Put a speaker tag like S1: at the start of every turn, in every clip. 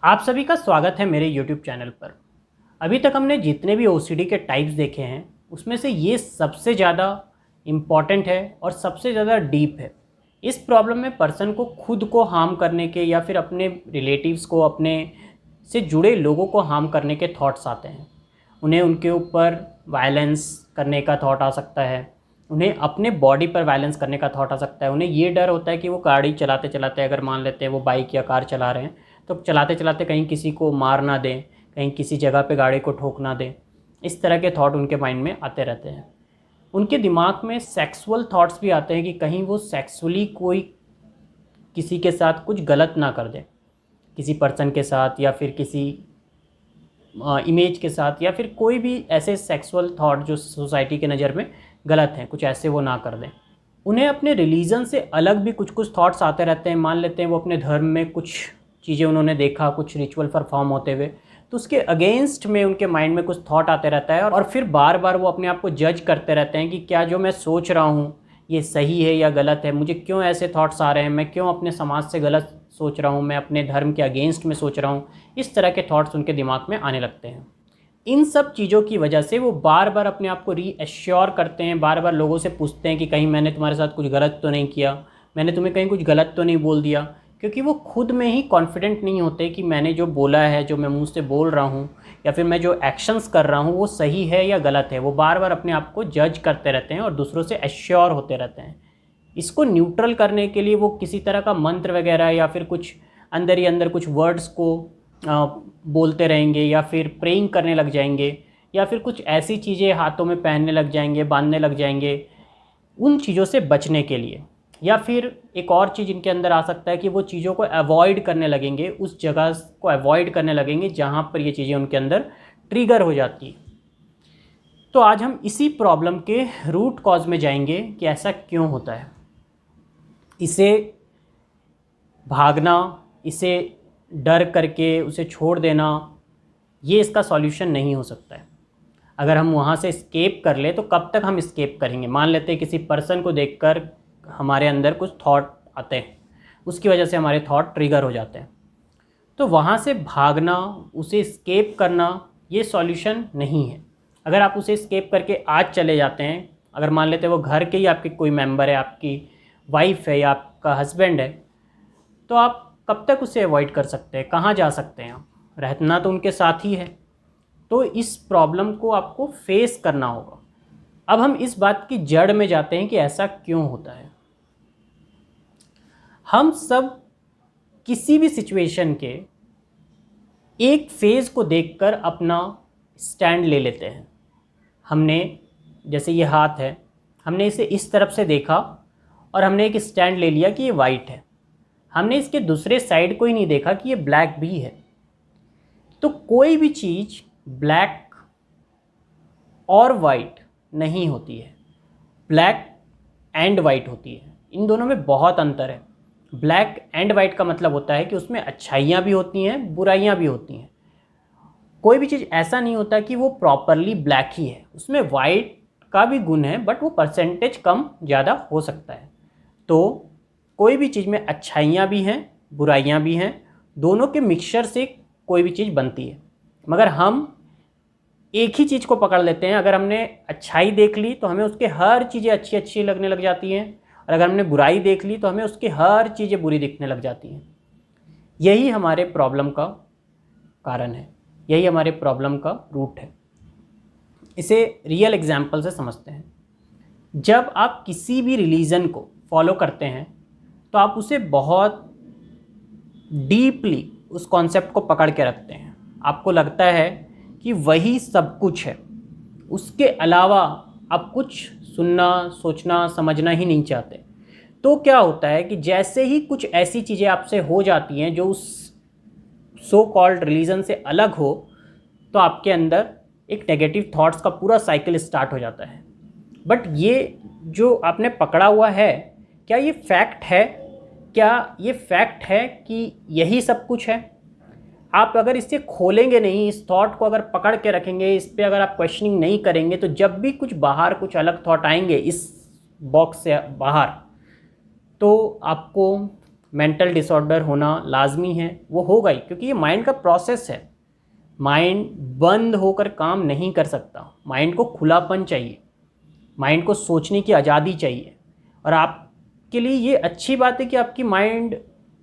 S1: आप सभी का स्वागत है मेरे YouTube चैनल पर। अभी तक हमने जितने भी OCD के टाइप्स देखे हैं उसमें से ये सबसे ज़्यादा इम्पॉर्टेंट है और सबसे ज़्यादा डीप है। इस प्रॉब्लम में पर्सन को खुद को हार्म करने के या फिर अपने रिलेटिव्स को, अपने से जुड़े लोगों को हार्म करने के थॉट्स आते हैं। उन्हें उनके ऊपर वायलेंस करने का थॉट आ सकता है, उन्हें अपने बॉडी पर वायलेंस करने का थॉट आ सकता है। उन्हें ये डर होता है कि वो गाड़ी चलाते चलाते, अगर मान लेते हैं वो बाइक या कार चला रहे हैं, तो चलाते चलाते कहीं किसी को मार ना दें, कहीं किसी जगह पे गाड़ी को ठोक ना दें। इस तरह के थॉट उनके माइंड में आते रहते हैं। उनके दिमाग में सेक्सुअल थॉट्स भी आते हैं कि कहीं वो सेक्सुअली कोई किसी के साथ कुछ गलत ना कर दे, किसी पर्सन के साथ या फिर किसी इमेज के साथ, या फिर कोई भी ऐसे सेक्सुअल थॉट जो सोसाइटी के नज़र में गलत हैं, कुछ ऐसे वो ना कर दें। उन्हें अपने रिलीजन से अलग भी कुछ कुछ थॉट्स आते रहते हैं। मान लेते हैं वो अपने धर्म में कुछ चीज़ें उन्होंने देखा, कुछ रिचुअल परफॉर्म होते हुए, तो उसके अगेंस्ट में उनके माइंड में कुछ थॉट आते रहता है और फिर बार बार वो अपने आप को जज करते रहते हैं कि क्या जो मैं सोच रहा हूँ ये सही है या गलत है, मुझे क्यों ऐसे थॉट्स आ रहे हैं, मैं क्यों अपने समाज से गलत सोच रहा हूँ, मैं अपने धर्म के अगेंस्ट में सोच रहा हूँ। इस तरह के थॉट्स उनके दिमाग में आने लगते हैं। इन सब चीज़ों की वजह से वो बार बार अपने आप को रीएश्योर करते हैं, बार बार लोगों से पूछते हैं कि कहीं मैंने तुम्हारे साथ कुछ गलत तो नहीं किया, मैंने तुम्हें कहीं कुछ गलत तो नहीं बोल दिया। क्योंकि वो खुद में ही कॉन्फिडेंट नहीं होते कि मैंने जो बोला है, जो मैं मुंह से बोल रहा हूँ या फिर मैं जो एक्शंस कर रहा हूँ वो सही है या गलत है। वो बार बार अपने आप को जज करते रहते हैं और दूसरों से एश्योर होते रहते हैं। इसको न्यूट्रल करने के लिए वो किसी तरह का मंत्र वगैरह या फिर कुछ अंदर ही अंदर कुछ वर्ड्स को बोलते रहेंगे, या फिर प्रेइंग करने लग जाएंगे, या फिर कुछ ऐसी चीज़ें हाथों में पहनने लग जाएंगे, बांधने लग जाएंगे उन चीज़ों से बचने के लिए। या फिर एक और चीज़ इनके अंदर आ सकता है कि वो चीज़ों को अवॉइड करने लगेंगे, उस जगह को अवॉइड करने लगेंगे जहाँ पर ये चीज़ें उनके अंदर ट्रिगर हो जाती है। तो आज हम इसी प्रॉब्लम के रूट कॉज में जाएंगे कि ऐसा क्यों होता है। इसे भागना, इसे डर करके उसे छोड़ देना, ये इसका सॉल्यूशन नहीं हो सकता है। अगर हम वहाँ से एस्केप कर ले तो कब तक हम एस्केप करेंगे। मान लेते हैं किसी पर्सन को देखकर हमारे अंदर कुछ थॉट आते हैं, उसकी वजह से हमारे थॉट ट्रिगर हो जाते हैं, तो वहाँ से भागना, उसे एस्केप करना, ये सॉल्यूशन नहीं है। अगर आप उसे एस्केप करके आज चले जाते हैं, अगर मान लेते हैं वो घर के ही आपके कोई मेंबर है, आपकी वाइफ है या आपका हस्बैंड है, तो आप कब तक उसे अवॉइड कर सकते हैं, कहाँ जा सकते हैं आप, रहना तो उनके साथ ही है। तो इस प्रॉब्लम को आपको फेस करना होगा। अब हम इस बात की जड़ में जाते हैं कि ऐसा क्यों होता है। हम सब किसी भी सिचुएशन के एक फेज़ को देखकर अपना स्टैंड ले लेते हैं। हमने, जैसे ये हाथ है, हमने इसे इस तरफ से देखा और हमने एक स्टैंड ले लिया कि ये वाइट है। हमने इसके दूसरे साइड को ही नहीं देखा कि ये ब्लैक भी है। तो कोई भी चीज़ ब्लैक और वाइट नहीं होती है, ब्लैक एंड वाइट होती है। इन दोनों में बहुत अंतर है। ब्लैक एंड वाइट का मतलब होता है कि उसमें अच्छाइयाँ भी होती हैं, बुराइयाँ भी होती हैं। कोई भी चीज़ ऐसा नहीं होता कि वो प्रॉपरली ब्लैक ही है, उसमें वाइट का भी गुण है, बट वो परसेंटेज कम ज़्यादा हो सकता है। तो कोई भी चीज़ में अच्छाइयाँ भी हैं, बुराइयाँ भी हैं, दोनों के मिक्सचर से कोई भी चीज़ बनती है। मगर हम एक ही चीज़ को पकड़ लेते हैं। अगर हमने अच्छाई देख ली तो हमें उसके हर चीज़ें अच्छी अच्छी लगने लग जाती हैं, और अगर हमने बुराई देख ली तो हमें उसकी हर चीज़ें बुरी दिखने लग जाती हैं। यही हमारे प्रॉब्लम का कारण है, यही हमारे प्रॉब्लम का रूट है। इसे रियल एग्जाम्पल से समझते हैं। जब आप किसी भी रिलीजन को फॉलो करते हैं तो आप उसे बहुत डीपली उस कॉन्सेप्ट को पकड़ के रखते हैं। आपको लगता है कि वही सब कुछ है, उसके अलावा आप कुछ सुनना, सोचना, समझना ही नहीं चाहते। तो क्या होता है कि जैसे ही कुछ ऐसी चीज़ें आपसे हो जाती हैं जो उस सो कॉल्ड रिलीजन से अलग हो, तो आपके अंदर एक नेगेटिव थॉट्स का पूरा साइकिल स्टार्ट हो जाता है। बट ये जो आपने पकड़ा हुआ है, क्या ये फैक्ट है? क्या ये फैक्ट है कि यही सब कुछ है? आप अगर इसे खोलेंगे नहीं, इस थॉट को अगर पकड़ के रखेंगे, इस पे अगर आप क्वेश्चनिंग नहीं करेंगे, तो जब भी कुछ बाहर कुछ अलग थॉट आएंगे इस बॉक्स से बाहर, तो आपको मेंटल डिसऑर्डर होना लाजमी है, वो होगा ही, क्योंकि ये माइंड का प्रोसेस है। माइंड बंद होकर काम नहीं कर सकता, माइंड को खुलापन चाहिए, माइंड को सोचने की आज़ादी चाहिए। और आपके लिए ये अच्छी बात है कि आपकी माइंड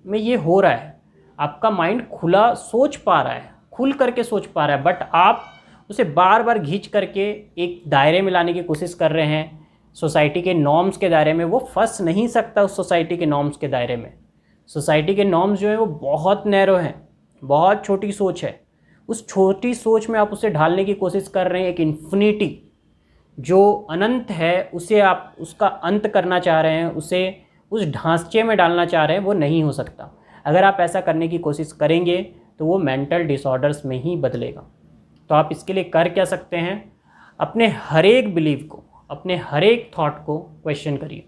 S1: में ये हो रहा है, आपका माइंड खुला सोच पा रहा है, खुल करके सोच पा रहा है, बट आप उसे बार बार खींच करके एक दायरे में लाने की कोशिश कर रहे हैं, सोसाइटी के नॉर्म्स के दायरे में। वो फंस नहीं सकता उस सोसाइटी के नॉर्म्स के दायरे में। सोसाइटी के नॉर्म्स जो है वो बहुत नैरो हैं, बहुत छोटी सोच है। उस छोटी सोच में आप उसे ढालने की कोशिश कर रहे हैं, एक इन्फिनिटी जो अनंत है उसे आप उसका अंत करना चाह रहे हैं, उसे उस ढांचे में डालना चाह रहे हैं, वो नहीं हो सकता। अगर आप ऐसा करने की कोशिश करेंगे तो वो मेंटल डिसऑर्डर्स में ही बदलेगा। तो आप इसके लिए कर क्या सकते हैं, अपने हर एक बिलीव को, अपने हर एक थॉट को क्वेश्चन करिए।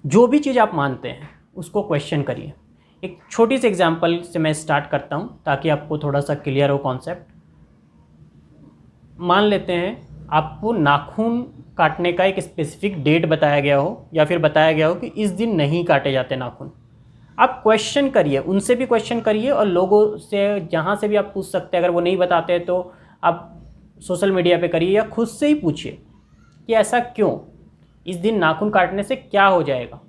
S1: जो भी चीज़ आप मानते हैं उसको क्वेश्चन करिए। एक छोटी सी एग्जांपल से मैं स्टार्ट करता हूँ ताकि आपको थोड़ा सा क्लियर हो कॉन्सेप्ट। मान लेते हैं आपको नाखून काटने का एक स्पेसिफिक डेट बताया गया हो, या फिर बताया गया हो कि इस दिन नहीं काटे जाते नाखून। आप क्वेश्चन करिए, उनसे भी क्वेश्चन करिए, और लोगों से जहाँ से भी आप पूछ सकते हैं। अगर वो नहीं बताते हैं तो आप सोशल मीडिया पे करिए, या खुद से ही पूछिए कि ऐसा क्यों, इस दिन नाखून काटने से क्या हो जाएगा।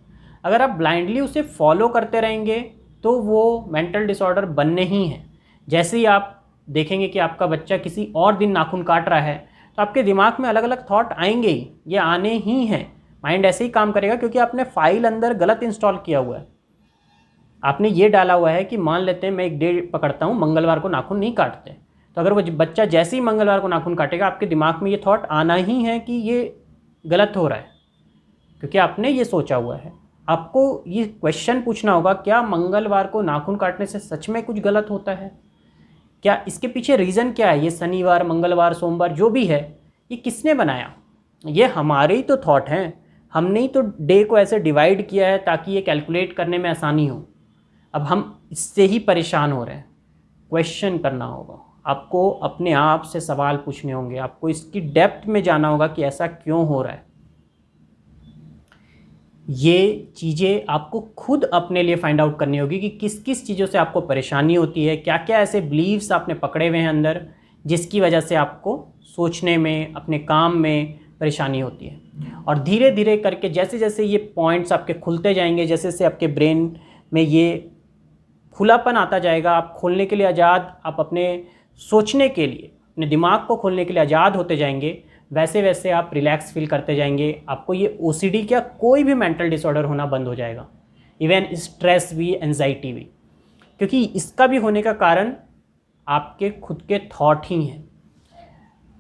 S1: अगर आप ब्लाइंडली उसे फॉलो करते रहेंगे तो वो मेंटल डिसऑर्डर बनने ही है। जैसे ही आप देखेंगे कि आपका बच्चा किसी और दिन नाखून काट रहा है तो आपके दिमाग में अलग अलग थॉट आएंगे ही, ये आने ही हैं। माइंड ऐसे ही काम करेगा क्योंकि आपने फाइल अंदर गलत इंस्टॉल किया हुआ है। आपने ये डाला हुआ है कि मान लेते हैं मैं एक डे पकड़ता हूँ, मंगलवार को नाखून नहीं काटते, तो अगर वो बच्चा जैसे ही मंगलवार को नाखून काटेगा आपके दिमाग में ये थॉट आना ही है कि ये गलत हो रहा है, क्योंकि आपने ये सोचा हुआ है। आपको ये क्वेश्चन पूछना होगा, क्या मंगलवार को नाखून काटने से सच में कुछ गलत होता है? क्या इसके पीछे रीज़न क्या है? ये शनिवार, मंगलवार, सोमवार जो भी है, ये किसने बनाया? ये हमारे ही तो थॉट हैं। हमने ही तो डे को ऐसे डिवाइड किया है ताकि ये कैलकुलेट करने में आसानी हो। अब हम इससे ही परेशान हो रहे हैं। क्वेश्चन करना होगा आपको, अपने आप से सवाल पूछने होंगे, आपको इसकी डेप्थ में जाना होगा कि ऐसा क्यों हो रहा है। ये चीज़ें आपको खुद अपने लिए फाइंड आउट करनी होगी कि किस किस चीज़ों से आपको परेशानी होती है, क्या क्या ऐसे बिलीव्स आपने पकड़े हुए हैं अंदर जिसकी वजह से आपको सोचने में, अपने काम में परेशानी होती है। और धीरे धीरे करके जैसे जैसे ये पॉइंट्स आपके खुलते जाएंगे, जैसे जैसे आपके ब्रेन में ये खुलापन आता जाएगा, आप खोलने के लिए आज़ाद, आप अपने सोचने के लिए, अपने दिमाग को खोलने के लिए आज़ाद होते जाएंगे, वैसे वैसे आप रिलैक्स फील करते जाएंगे। आपको ये ओसीडी क्या कोई भी मेंटल डिसऑर्डर होना बंद हो जाएगा, इवन स्ट्रेस भी, एंजाइटी भी, क्योंकि इसका भी होने का कारण आपके खुद के थॉट ही हैं।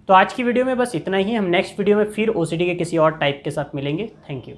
S1: तो आज की वीडियो में बस इतना ही। हम नेक्स्ट वीडियो में फिर ओसीडी के किसी और टाइप के साथ मिलेंगे। Thank you.